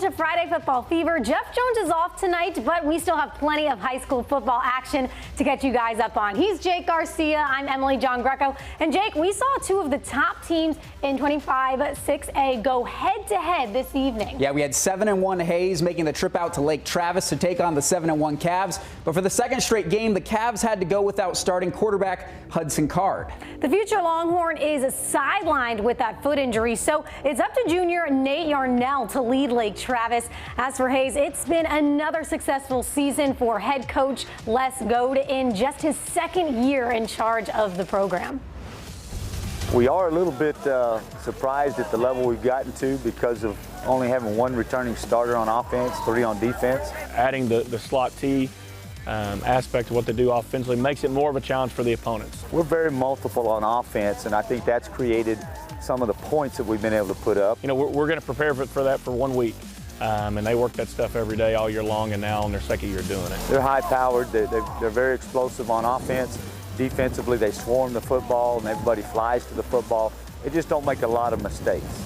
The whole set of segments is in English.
to Friday Football Fever. Jeff Jones is off tonight, but we still have plenty of high school football action to get you guys up on. He's Jake Garcia. I'm Emily Giangreco. And Jake, we saw two of the top teams in 25-6A go head-to-head this evening. Yeah, we had 7-1 Hayes making the trip out to Lake Travis to take on the 7-1 Cavs. But for the second straight game, the Cavs had to go without starting quarterback Hudson Card. The future Longhorn is sidelined with that foot injury, so it's up to junior Nate Yarnell to lead Lake Travis. As for Hayes, it's been another successful season for head coach Les Goad in just his second year in charge of the program. We are a little bit surprised at the level we've gotten to because of only having one returning starter on offense, 3 on defense. Adding the slot T aspect of what they do offensively makes it more of a challenge for the opponents. We're very multiple on offense, and I think that's created some of the points that we've been able to put up. You know, we're going to prepare for that for 1 week, and they work that stuff every day all year long, and now in their second year doing it. They're high-powered. They're very explosive on offense. Defensively, they swarm the football, and everybody flies to the football. They just don't make a lot of mistakes.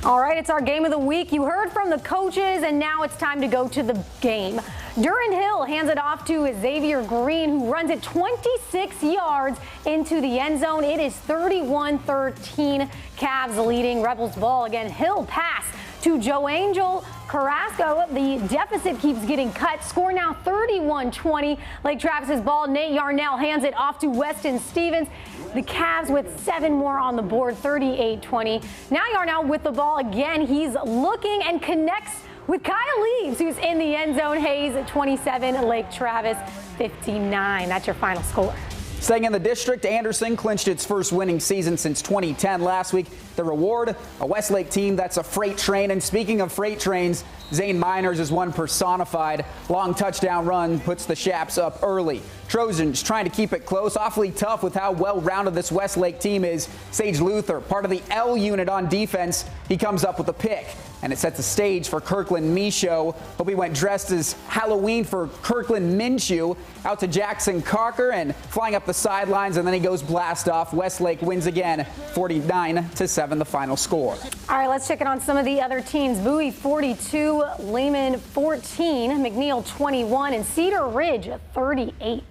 All right, it's our game of the week. You heard from the coaches, and now it's time to go to the game. Durant Hill hands it off to Xavier Green, who runs it 26 yards into the end zone. It is 31-13. Cavs leading. Rebels ball again. Hill pass to Joe Angel Carrasco. The deficit keeps getting cut. Score now 31-20. Lake Travis's ball. Nate Yarnell hands it off to Weston Stevens. The Cavs with 7 more on the board, 38-20. Now Yarnell with the ball again. He's looking and connects with Kyle Leaves, who's in the end zone. Hayes at 27, Lake Travis 59. That's your final score. Staying in the district, Anderson clinched its first winning season since 2010 last week. The reward, a Westlake team that's a freight train. And speaking of freight trains, Zane Miners is one personified. Long touchdown run puts the Shaps up early. Trojans trying to keep it close. Awfully tough with how well-rounded this Westlake team is. Sage Luther, part of the L unit on defense, he comes up with a pick. And it sets the stage for Kirkland Michaud. Hope he went dressed as Halloween for Kirkland Minshew. Out to Jackson Carker and flying up the sidelines, and then he goes blast off. Westlake wins again, 49-7 the final score. All right, let's check in on some of the other teams. Bowie 42, Lehman 14, McNeil 21, and Cedar Ridge 38.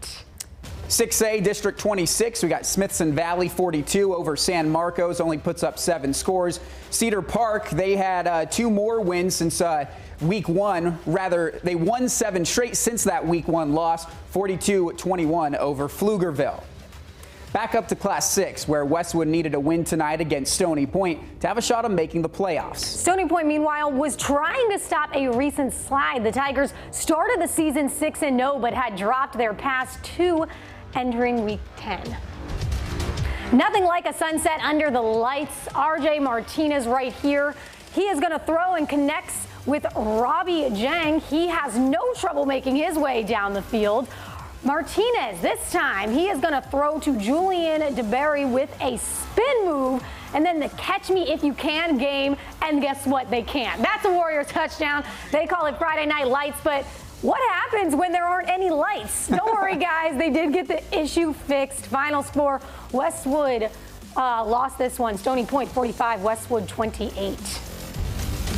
6A District 26, we got Smithson Valley 42 over San Marcos, only puts up 7 scores. Cedar Park, they had 2 more wins since week 1. Rather, they won 7 straight since that week 1 loss, 42-21 over Pflugerville. Back up to Class 6, where Westwood needed a win tonight against Stony Point to have a shot of making the playoffs. Stony Point, meanwhile, was trying to stop a recent slide. The Tigers started the season 6-0, but had dropped their past 2 entering week 10. Nothing like a sunset under the lights. RJ Martinez right here. He is going to throw and connects with Robbie Jang. He has no trouble making his way down the field. Martinez, this time, he is going to throw to Julian DeBerry with a spin move, and then the catch me if you can game, and guess what? They can't. That's a Warriors touchdown. They call it Friday Night Lights, but what happens when there aren't any lights? Don't worry, guys. They did get the issue fixed. Final score, Westwood lost this one. Stony Point 45, Westwood 28.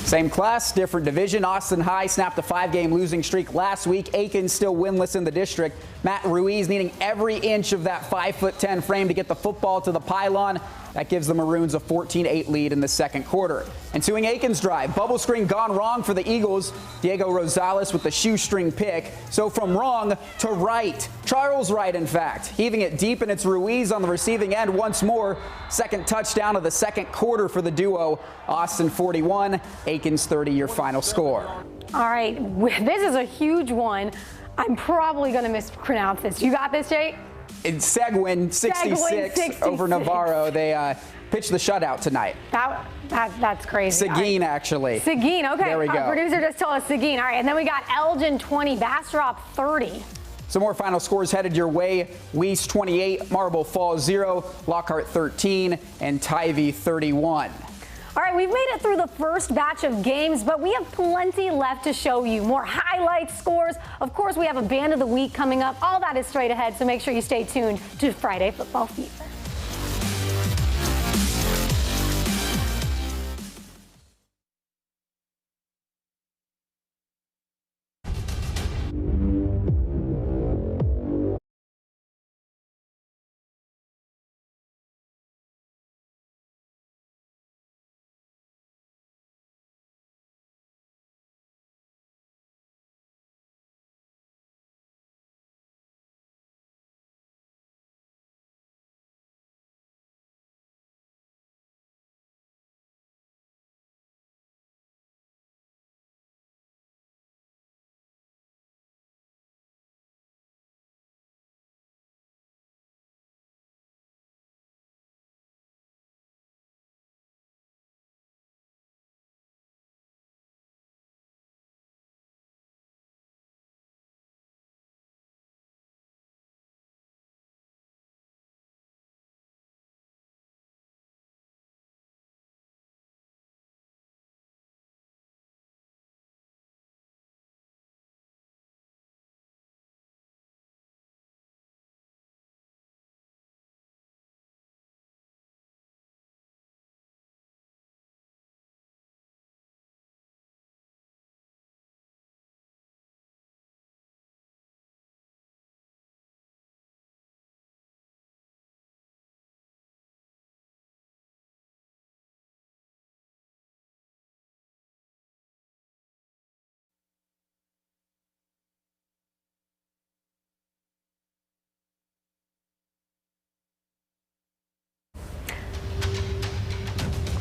Same class, different division. Austin High snapped a 5-game losing streak last week. AKINS still winless in the district. Matt Ruiz needing every inch of that 5'10" frame to get the football to the pylon. That gives the Maroons a 14-8 lead in the second quarter. Ensuing AKINS drive. Bubble screen gone wrong for the Eagles. Diego Rosales with the shoestring pick. So from wrong to right. Charles Wright, in fact. Heaving it deep, and it's Ruiz on the receiving end once more. Second touchdown of the second quarter for the duo. Austin 41, AKINS 30, your final score. All right, this is a huge one. I'm probably going to mispronounce this. You got this, Jake? It's Seguin 66 over Navarro. They pitched the shutout tonight. That's crazy. Seguin, actually. Seguin, okay. There we go. Our producer just told us Seguin. All right, and then we got Elgin 20, Bastrop 30. Some more final scores headed your way. Weiss 28, Marble Falls 0, Lockhart 13, and Tivy 31. All right, we've made it through the first batch of games, but we have plenty left to show you. More highlights, scores. Of course, we have a Band of the Week coming up. All that is straight ahead, so make sure you stay tuned to Friday Football Fever.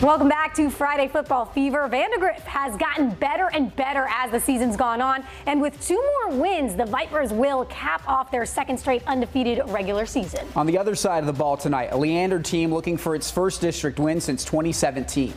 Welcome back to Friday Football Fever. Vandergrift has gotten better and better as the season's gone on, and with 2 more wins, the Vipers will cap off their 2nd straight undefeated regular season. On the other side of the ball tonight, a Leander team looking for its first district win since 2017.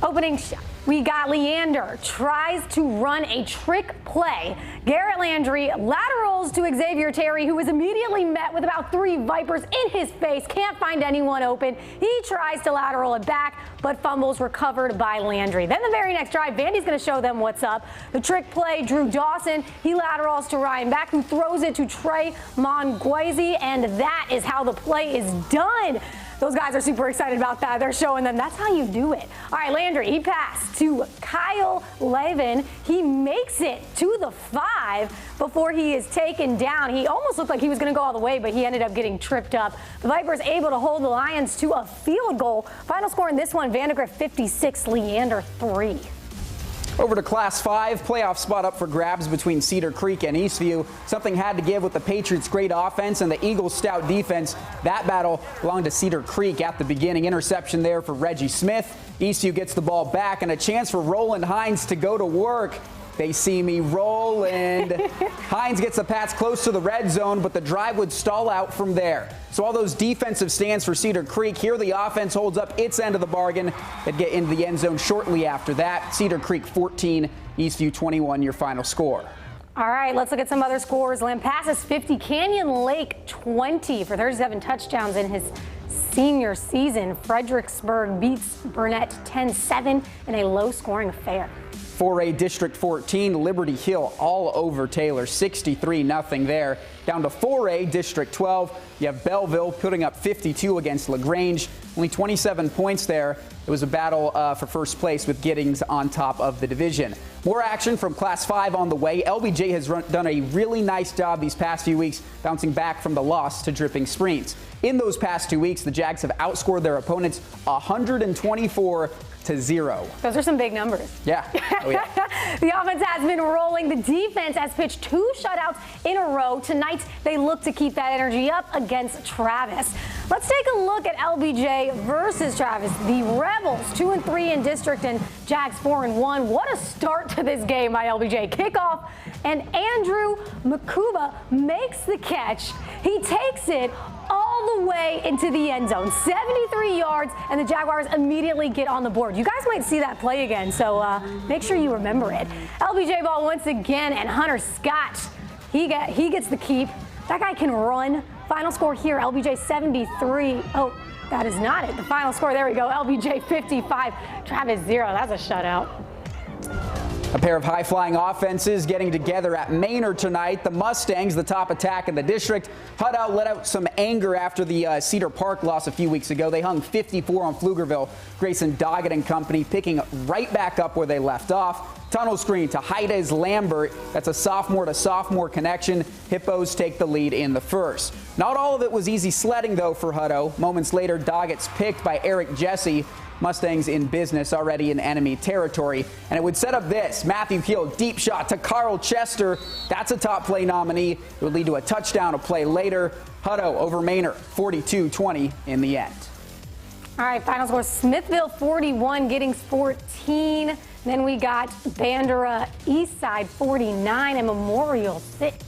Opening shot, we got Leander tries to run a trick play. Garrett Landry laterals to Xavier Terry, who is immediately met with about 3 Vipers in his face. Can't find anyone open. He tries to lateral it back, but fumbles recovered by Landry. Then the very next drive, Vandy's going to show them what's up. The trick play, Drew Dawson. He laterals to Ryan Back, who throws it to Trey Monguezi, and that is how the play is done. Those guys are super excited about that. They're showing them that's how you do it. All right, Landry, he passed to Kyle Levin. He makes it to the 5 before he is taken down. He almost looked like he was going to go all the way, but he ended up getting tripped up. The Vipers able to hold the Lions to a field goal. Final score in this one, Vandergrift 56, Leander 3. Over to Class 5, playoff spot up for grabs between Cedar Creek and Eastview. Something had to give with the Patriots' great offense and the Eagles' stout defense. That battle belonged to Cedar Creek at the beginning. Interception there for Reggie Smith. Eastview gets the ball back and a chance for Roland Hines to go to work. They see me Roland. Hines gets the pass close to the red zone, but the drive would stall out from there. So all those defensive stands for Cedar Creek. Here the offense holds up its end of the bargain. They'd get into the end zone shortly after that. Cedar Creek 14, Eastview 21, your final score. All right, let's look at some other scores. Lampasas 50, Canyon Lake 20 for 37 touchdowns in his senior season. Fredericksburg beats Burnett 10-7 in a low-scoring affair. 4A District 14, Liberty Hill all over Taylor, 63-0 there. Down to 4A District 12, you have Belleville putting up 52 against LaGrange. Only 27 points there. It was a battle for first place with Giddings on top of the division. More action from Class 5 on the way. LBJ has done a really nice job these past few weeks bouncing back from the loss to Dripping Springs. In those past 2 weeks, the Jags have outscored their opponents 124-0. Those are some big numbers. Yeah. Oh, yeah. The offense has been rolling. The defense has pitched 2 shutouts in a row. Tonight, they look to keep that energy up against Travis. Let's take a look at LBJ versus Travis. The Rebels 2-3 in district and Jags 4-1. What a start to this game by LBJ. Kickoff, and Andrew Makuba makes the catch. He takes it all the way into the end zone, 73 yards, and the Jaguars immediately get on the board. You guys might see that play again, so make sure you remember it. LBJ ball once again, and Hunter Scott, he gets the keep. That guy can run. Final score here, LBJ 73. Oh, that is not it. The final score, there we go, LBJ 55, Travis 0. That's a shutout. A pair of high-flying offenses getting together at Manor tonight. The Mustangs, the top attack in the district. HUTTO let out some anger after the Cedar Park loss a few weeks ago. They hung 54 on Pflugerville. Grayson Doggett and company picking right back up where they left off. Tunnel screen to Heides Lambert. That's a sophomore-to-sophomore connection. Hippos take the lead in the first. Not all of it was easy sledding, though, for HUTTO. Moments later, Doggett's picked by Eric Jesse. Mustangs in business, already in enemy territory. And it would set up this. Matthew Hill, deep shot to Carl Chester. That's a top play nominee. It would lead to a touchdown a play later. HUTTO over Manor, 42-20 in the end. All right, final score, Smithville 41, Giddings 14. Then we got Bandera Eastside 49 and Memorial 6.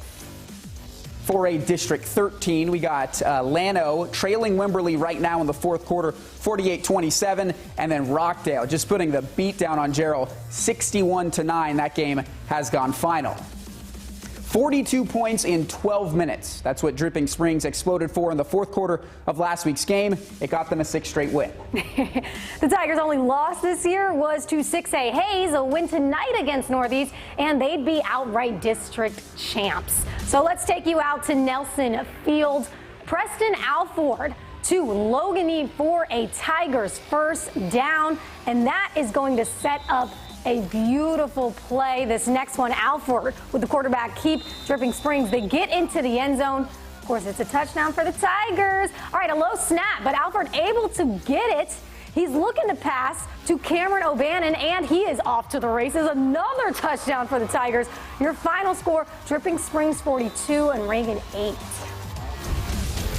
4A District 13, we got Llano trailing Wimberley right now in the fourth quarter, 48-27, and then Rockdale just putting the beat down on Gerald, 61-9. That game has gone final. 42 points in 12 minutes. That's what Dripping Springs exploded for in the fourth quarter of last week's game. It got them a 6th straight win. The Tigers' only loss this year was to 6A Hayes, a win tonight against Northeast, and they'd be outright district champs. So let's take you out to Nelson Field. Preston Alford to Loganee for a Tigers first down, and that is going to set up a beautiful play. This next one, Alford with the quarterback keep. Dripping Springs, they get into the end zone. Of course, it's a touchdown for the Tigers. All right, a low snap, but Alford able to get it. He's looking to pass to Cameron O'Bannon, and he is off to the races. Another touchdown for the Tigers. Your final score, Dripping Springs 42 and Reagan 8.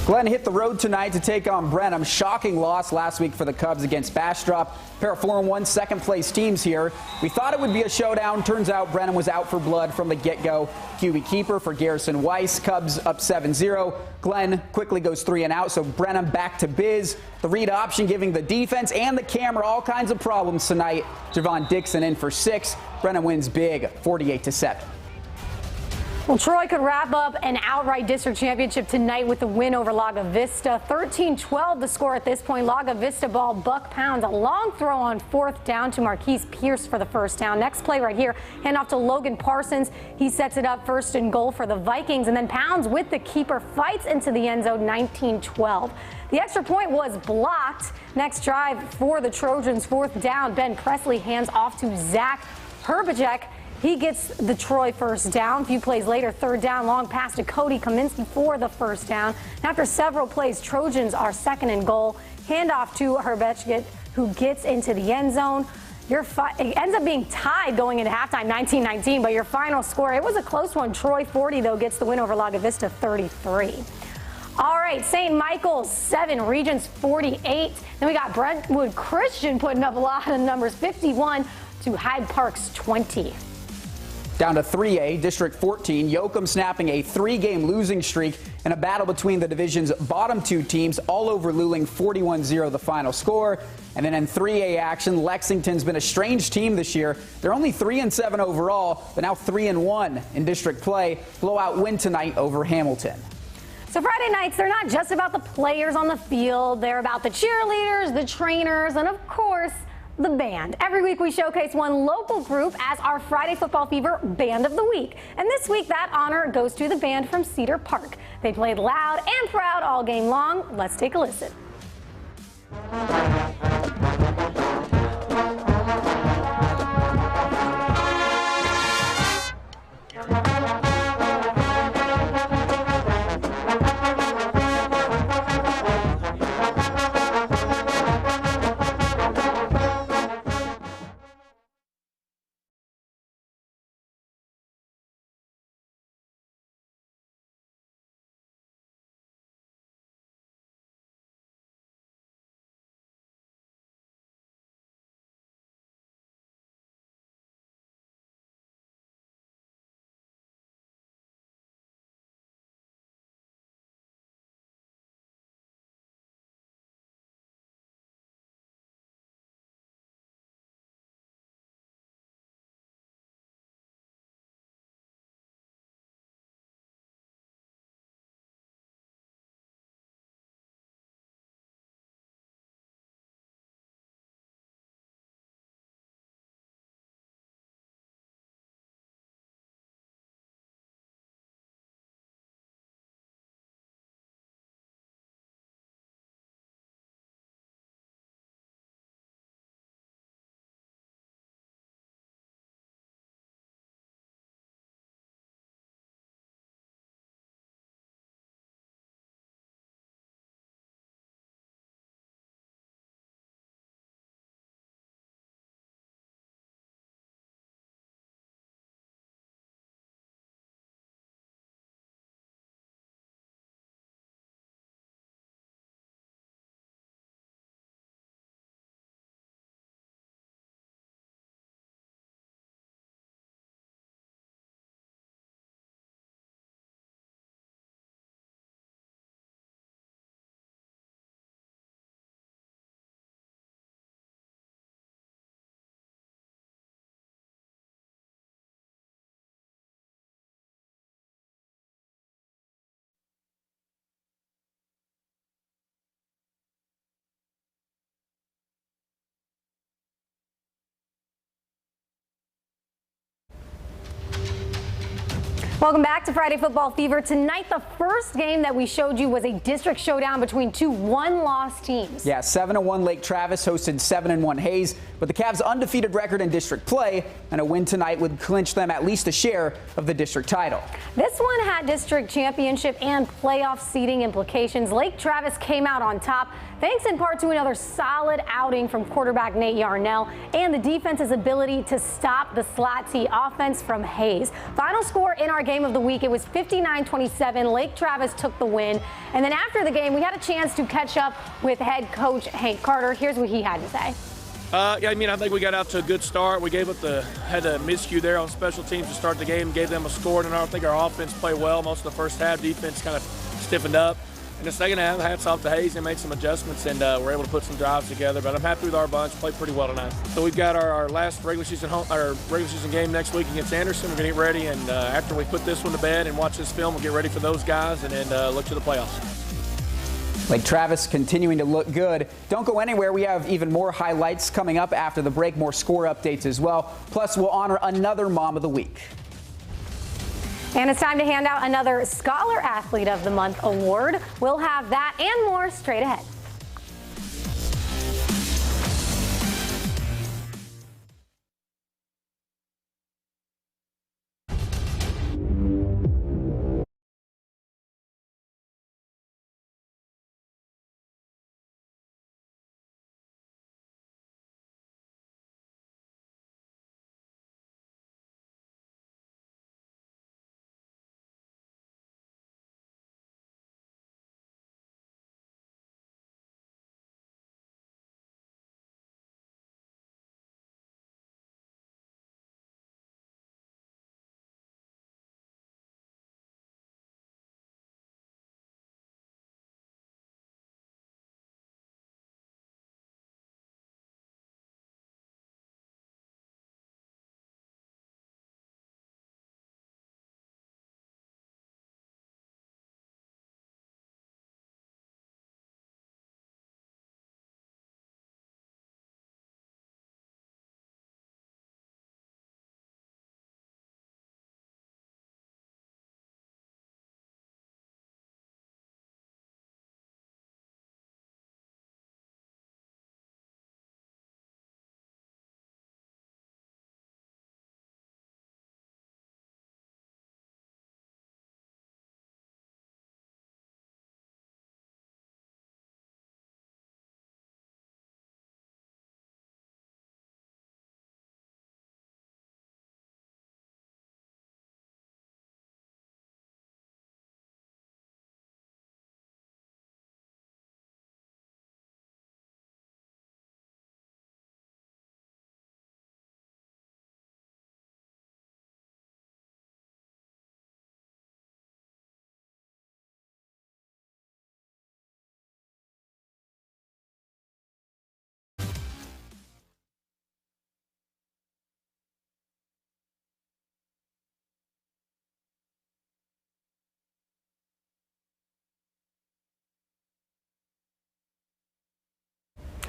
Glenn hit the road tonight to take on Brenham. Shocking loss last week for the Cubs against Bastrop. Pair of 4-1 second-place teams here. We thought it would be a showdown. Turns out Brenham was out for blood from the get-go. QB keeper for Garrison Weiss. Cubs up 7-0. Glenn quickly goes 3 and out, so Brenham back to biz. The read option giving the defense and the camera all kinds of problems tonight. Javon Dixon in for 6. Brenham wins big, 48-7. Well, Troy could wrap up an outright district championship tonight with the win over Lago Vista. 13-12 the score at this point. Lago Vista ball, Buck Pounds. A long throw on 4th down to Marquise Pierce for the first down. Next play right here, hand off to Logan Parsons. He sets it up 1st and goal for the Vikings. And then Pounds with the keeper fights into the end zone, 19-12. The extra point was blocked. Next drive for the Trojans, 4th down. Ben Presley hands off to Zach Herbajek. He gets the Troy first down. A few plays later, 3rd down, long pass to Cody Kaminsky for the first down. After several plays, Trojans are 2nd and goal. Handoff to Herbachek, who gets into the end zone. It ends up being tied going into halftime, 19-19, but your final score, it was a close one. Troy 40, though, gets the win over Lago Vista 33. All right, St. Michael's 7, Regents 48. Then we got Brentwood Christian putting up a lot of numbers, 51 to Hyde Park's 20. Down to 3A, District 14, Yoakum snapping a 3-game losing streak in a battle between the division's bottom 2 teams, all over Luling, 41-0 the final score. And then in 3A action, Lexington's been a strange team this year. They're only 3-7 overall, but now 3-1 in district play. Blowout win tonight over Hamilton. So Friday nights, they're not just about the players on the field. They're about the cheerleaders, the trainers, and of course, the band. Every week we showcase one local group as our Friday Football Fever Band of the Week. And this week that honor goes to the band from Cedar Park. They played loud and proud all game long. Let's take a listen. Welcome back to Friday Football Fever. Tonight, the first game that we showed you was a district showdown between 2 one-loss teams. Yeah, 7-1 Lake Travis hosted 7-1 Hayes, but the Cavs' undefeated record in district play and a win tonight would clinch them at least a share of the district title. This one had district championship and playoff seeding implications. Lake Travis came out on top. thanks in part to another solid outing from quarterback Nate Yarnell and the defense's ability to stop the slot T offense from Hayes. Final score in our game of the week, it was 59-27. Lake Travis took the win. And then after the game, we had a chance to catch up with head coach Hank Carter. Here's what he had to say. Yeah, I think we got out to a good start. We had a miscue there on special teams to start the game, gave them a score, and I think our offense played well most of the first half. Defense kind of stiffened up. In the second half, hats off to Hayes, and made some adjustments, and we're able to put some drives together. But I'm happy with our bunch. Played pretty well tonight. So we've got our last regular season game next week against Anderson. We're going to get ready, and after we put this one to bed and watch this film, we'll get ready for those guys, and then look to the playoffs. Lake Travis continuing to look good. Don't go anywhere. We have even more highlights coming up after the break, more score updates as well. Plus, we'll honor another Mom of the Week. And it's time to hand out another Scholar Athlete of the Month award. We'll have that and more straight ahead.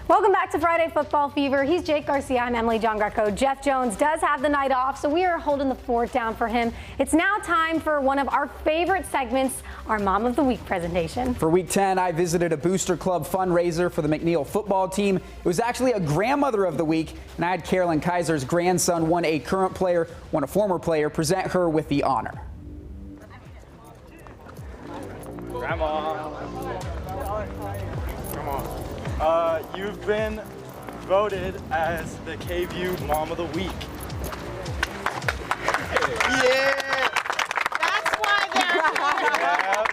Welcome back to Friday Football Fever. He's Jake Garcia. I'm Emily Giangreco. Jeff Jones does have the night off, so we are holding the fort down for him. It's now time for one of our favorite segments, our Mom of the Week presentation. For Week 10, I visited a Booster Club fundraiser for the McNeil football team. It was actually a Grandmother of the Week, and I had Carolyn Kaiser's grandson, one a current player, one a former player, present her with the honor. Grandma. Come on. You've been voted as the KVUE Mom of the Week. Yeah! That's why they're here.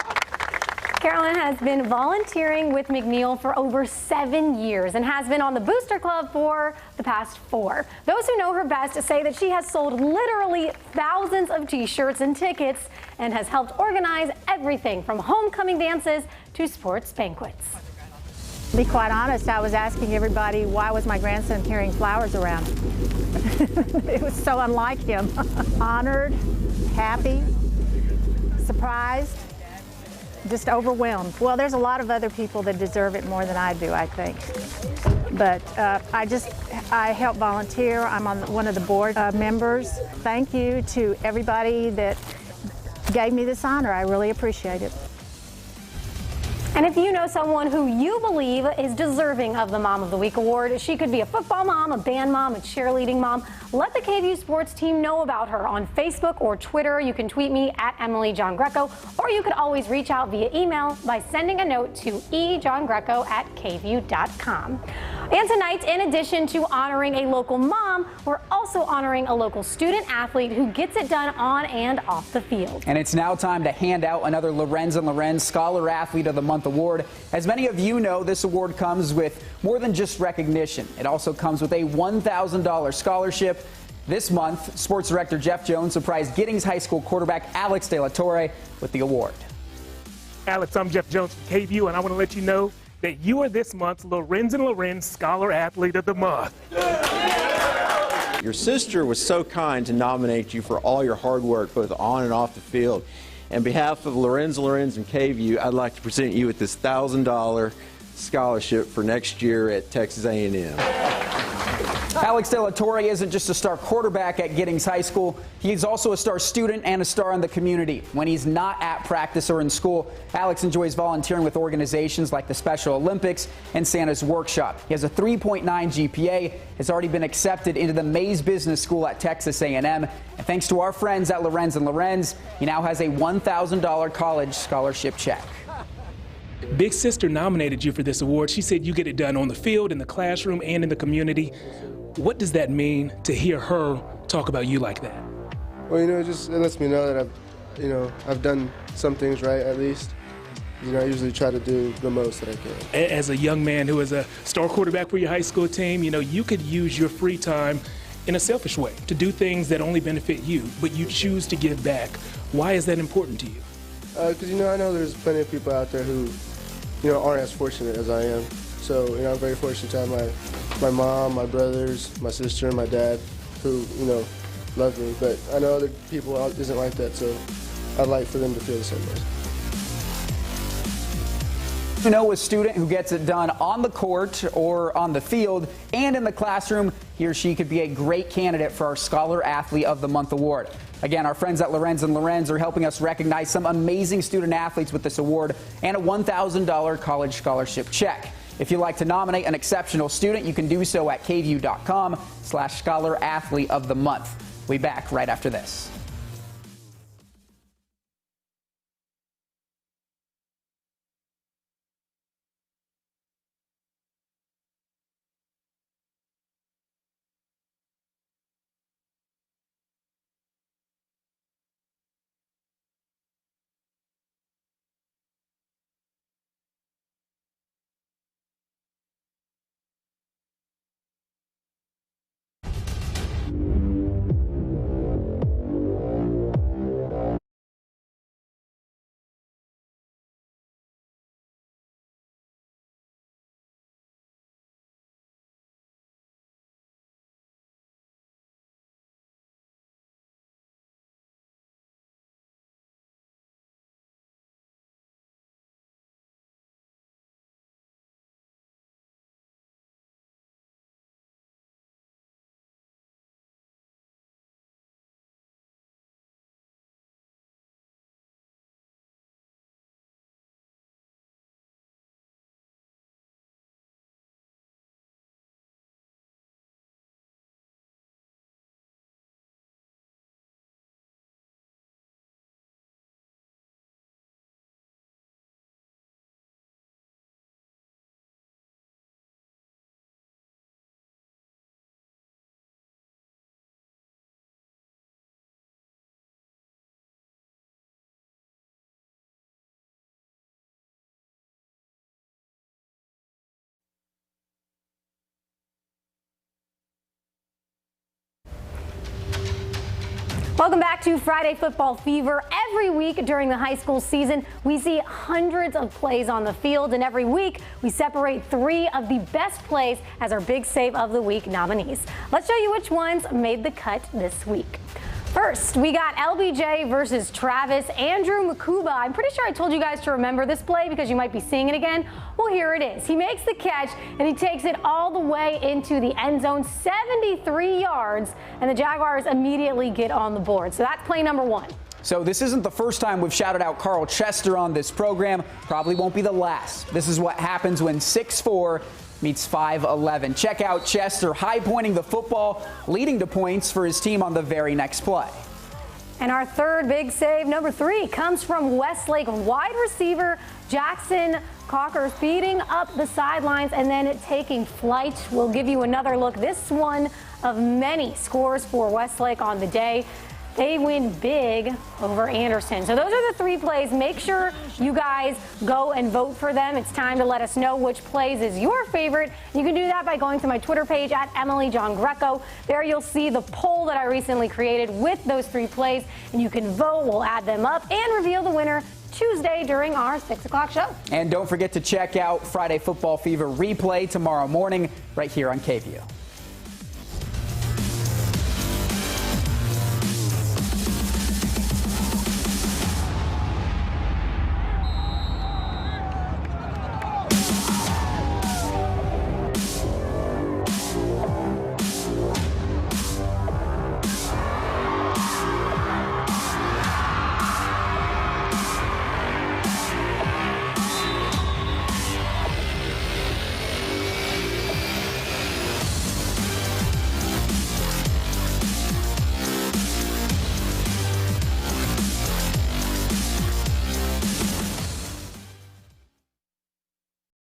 Carolyn has been volunteering with McNeil for over 7 years and has been on the Booster Club for the past 4. Those who know her best say that she has sold literally thousands of t-shirts and tickets and has helped organize everything from homecoming dances to sports banquets. To be quite honest, I was asking everybody why was my grandson carrying flowers around. It was so unlike him. Honored, happy, surprised, just overwhelmed. Well, there's a lot of other people that deserve it more than I do, I think. But I help volunteer. I'm on one of the board members. Thank you to everybody that gave me this honor. I really appreciate it. And if you know someone who you believe is deserving of the Mom of the Week award, she could be a football mom, a band mom, a cheerleading mom. Let the KVUE sports team know about her on Facebook or Twitter. You can tweet me at Emily Giangreco, or you could always reach out via email by sending a note to egiangreco@kvue.com. And tonight, in addition to honoring a local mom, we're also honoring a local student athlete who gets it done on and off the field. And it's now time to hand out another Lorenz & Lorenz Scholar Athlete of the Month award. As many of you know, this award comes with more than just recognition. It also comes with a $1,000 scholarship. This month, Sports Director Jeff Jones surprised Giddings High School quarterback Alex De La Torre with the award. Alex, I'm Jeff Jones from KVUE, and I want to let you know that you are this month's Lorenz & Lorenz Scholar Athlete of the Month. Your sister was so kind to nominate you for all your hard work, both on and off the field. On behalf of Lorenz & Lorenz and KVUE, I'd like to present you with this $1,000 scholarship for next year at Texas A&M. Alex De La Torre isn't just a star quarterback at Giddings High School. He's also a star student and a star in the community. When he's not at practice or in school, Alex enjoys volunteering with organizations like the Special Olympics and Santa's Workshop. He has a 3.9 GPA, has already been accepted into the Mays Business School at Texas A&M. And thanks to our friends at Lorenz & Lorenz, he now has a $1,000 college scholarship check. Big Sister nominated you for this award. She said you get it done on the field, in the classroom, and in the community. What does that mean to hear her talk about you like that? Well, it lets me know that I've done some things right, at least. I usually try to do the most that I can. As a young man who is a star quarterback for your high school team, you could use your free time in a selfish way to do things that only benefit you, but you choose to give back. Why is that important to you? Because, I know there's plenty of people out there who, aren't as fortunate as I am. So, I'm very fortunate to have my mom, my brothers, my sister, and my dad who, love me. But I know other people isn't like that, so I'd like for them to feel the same way. A student who gets it done on the court or on the field and in the classroom, he or she could be a great candidate for our Scholar Athlete of the Month award. Again, our friends at Lorenz & Lorenz are helping us recognize some amazing student athletes with this award and a $1,000 college scholarship check. If you'd like to nominate an exceptional student, you can do so at kvue.com/Scholar Athlete of the Month. We'll be back right after this. Welcome back to Friday Football Fever. Every week during the high school season, we see hundreds of plays on the field, and every week we separate 3 of the best plays as our Big Save of the Week nominees. Let's show you which ones made the cut this week. First, we got LBJ versus Travis. Andrew Makuba. I'm pretty sure I told you guys to remember this play because you might be seeing it again. Well, here it is. He makes the catch and he takes it all the way into the end zone, 73 yards, and the Jaguars immediately get on the board. So that's play number 1. So this isn't the first time we've shouted out Carl Chester on this program. Probably won't be the last. This is what happens when 6'4" meets 5'11". Check out Chester high-pointing the football, leading to points for his team on the very next play. And our third big save, number 3, comes from Westlake wide receiver Jackson Cocker speeding up the sidelines and then taking flight. We'll give you another look. This one of many scores for Westlake on the day. They win big over Anderson. So those are the 3 plays. Make sure you guys go and vote for them. It's time to let us know which plays is your favorite. You can do that by going to my Twitter page at Emily Giangreco. There you'll see the poll that I recently created with those 3 plays, and you can vote. We'll add them up and reveal the winner Tuesday during our 6 o'clock show. And don't forget to check out Friday Football Fever replay tomorrow morning right here on KVUE.